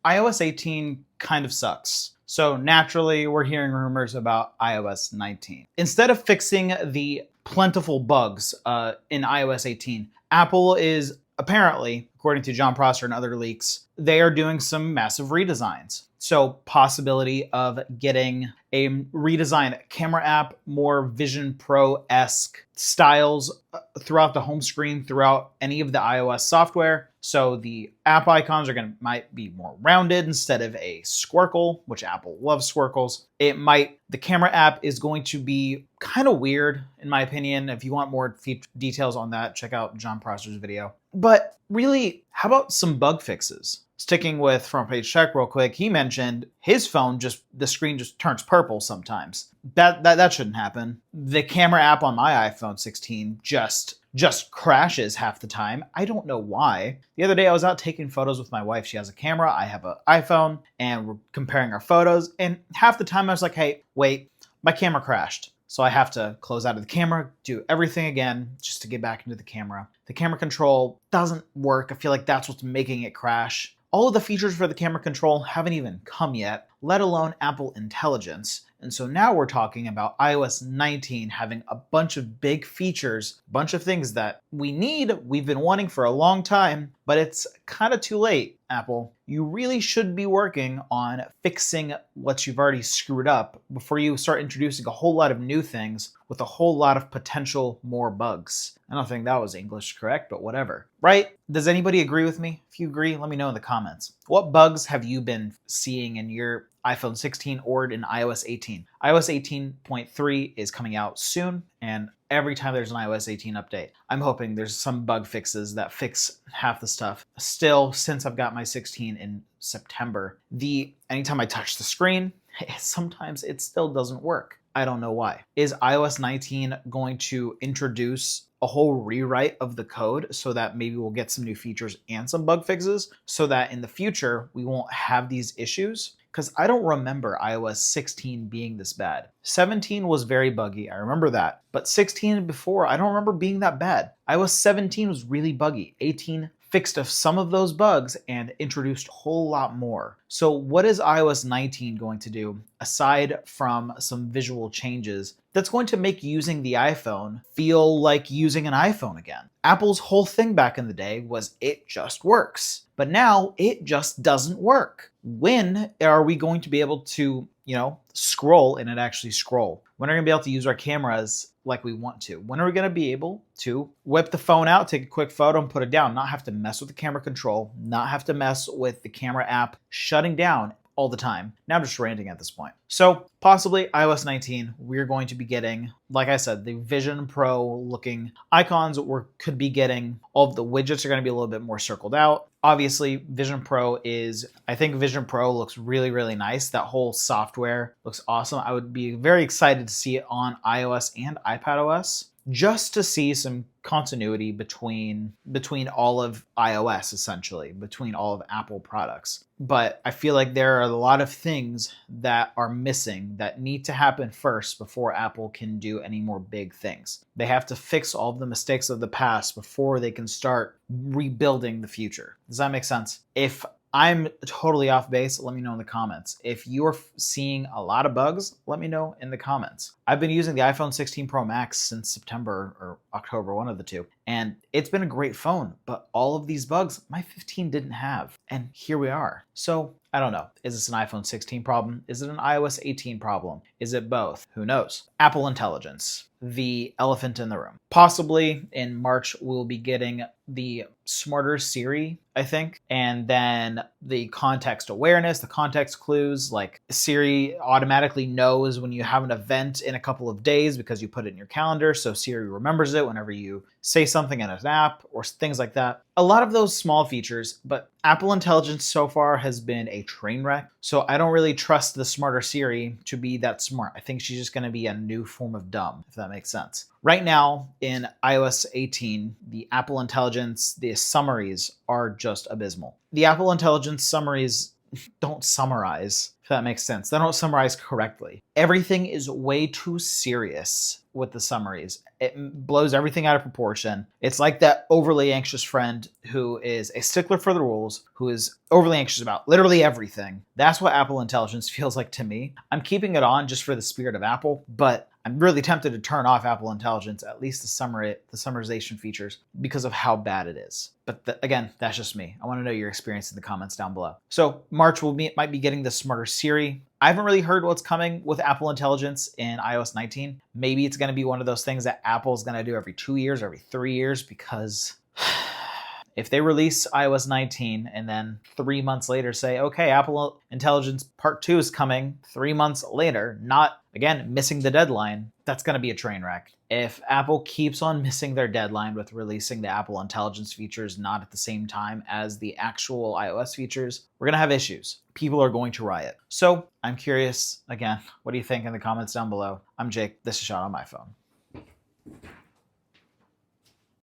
iOS 18 kind of sucks. So naturally, we're hearing rumors about iOS 19. Instead of fixing the plentiful bugs in iOS 18, Apple is apparently, according to John Prosser and other leaks, they are doing some massive redesigns. So possibility of getting a redesigned camera app, more Vision Pro-esque styles throughout the home screen, throughout any of the iOS software. So the app icons might be more rounded instead of a squircle, which Apple loves squircles. The camera app is going to be kind of weird, in my opinion. If you want more details on that, check out John Prosser's video. But really, how about some bug fixes? Sticking with Front Page Tech real quick, he mentioned his phone the screen just turns purple sometimes. That shouldn't happen. The camera app on my iPhone 16 just crashes half the time. I don't know why. The other day I was out taking photos with my wife. She has a camera, I have an iPhone, and we're comparing our photos. And half the time I was like, hey, wait, my camera crashed. So I have to close out of the camera, do everything again just to get back into the camera. The camera control doesn't work. I feel like that's what's making it crash. All of the features for the camera control haven't even come yet, let alone Apple Intelligence. And so now we're talking about iOS 19 having a bunch of big features, a bunch of things that we've been wanting for a long time, but it's kind of too late, Apple. You really should be working on fixing what you've already screwed up before you start introducing a whole lot of new things with a whole lot of potential more bugs. I don't think that was English correct, but whatever. Right? Does anybody agree with me? If you agree, let me know in the comments. What bugs have you been seeing in your iPhone 16 or in iOS 18? iOS 18.3 is coming out soon, and every time there's an iOS 18 update, I'm hoping there's some bug fixes that fix half the stuff. Still, since I've got my 16 in September, anytime I touch the screen, sometimes it still doesn't work. I don't know why. Is iOS 19 going to introduce a whole rewrite of the code so that maybe we'll get some new features and some bug fixes so that in the future we won't have these issues? Because I don't remember iOS 16 being this bad. 17 was very buggy, I remember that. But 16 before, I don't remember being that bad. iOS 17 was really buggy. 18 fixed some of those bugs and introduced a whole lot more. So what is iOS 19 going to do, aside from some visual changes, that's going to make using the iPhone feel like using an iPhone again? Apple's whole thing back in the day was it just works. But now it just doesn't work. When are we going to be able to, scroll and it actually scroll? When are we going to be able to use our cameras like we want to? When are we going to be able to whip the phone out, take a quick photo and put it down, not have to mess with the camera control, not have to mess with the camera app shutting down all the time? Now I'm just ranting at this point. So possibly iOS 19, we're going to be getting, like I said, the Vision Pro looking icons. Could be getting all of the widgets are going to be a little bit more circled out. Obviously, I think Vision Pro looks really, really nice. That whole software looks awesome. I would be very excited to see it on iOS and iPadOS, just to see some continuity between all of iOS, essentially, between all of Apple products. But I feel like there are a lot of things that are missing that need to happen first before Apple can do any more big things. They have to fix all of the mistakes of the past before they can start rebuilding the future. Does that make sense? If I'm totally off base, let me know in the comments. If you're seeing a lot of bugs, let me know in the comments. I've been using the iPhone 16 Pro Max since September or October, one of the two, and it's been a great phone, but all of these bugs, my 15 didn't have, and here we are. So I don't know. Is this an iPhone 16 problem? Is it an iOS 18 problem? Is it both? Who knows? Apple Intelligence, the elephant in the room. Possibly in March, we'll be getting the smarter Siri, I think, and then the context awareness, the context clues, like Siri automatically knows when you have an event in a couple of days because you put it in your calendar, so Siri remembers it whenever you say something in an app or things like that. A lot of those small features, but Apple Intelligence so far has been a train wreck, so I don't really trust the smarter Siri to be that smart. I think she's just going to be a new form of dumb, if that makes sense. Right now in iOS 18, the Apple Intelligence, the summaries are just abysmal. The Apple Intelligence summaries don't summarize, if that makes sense. They don't summarize correctly. Everything is way too serious with the summaries. It blows everything out of proportion. It's like that overly anxious friend who is a stickler for the rules, who is overly anxious about literally everything. That's what Apple Intelligence feels like to me. I'm keeping it on just for the spirit of Apple, but I'm really tempted to turn off Apple Intelligence, at least the summarization features, because of how bad it is. But again, that's just me. I want to know your experience in the comments down below. So March might be getting the smarter Siri. I haven't really heard what's coming with Apple Intelligence in iOS 19. Maybe it's going to be one of those things that Apple's going to do every 2 years or every 3 years, because if they release iOS 19 and then 3 months later say, okay, Apple Intelligence Part 2 is coming 3 months later, not, again, missing the deadline, that's going to be a train wreck. If Apple keeps on missing their deadline with releasing the Apple Intelligence features not at the same time as the actual iOS features, we're going to have issues. People are going to riot. So I'm curious, again, what do you think in the comments down below? I'm Jake. This is Shot on my phone.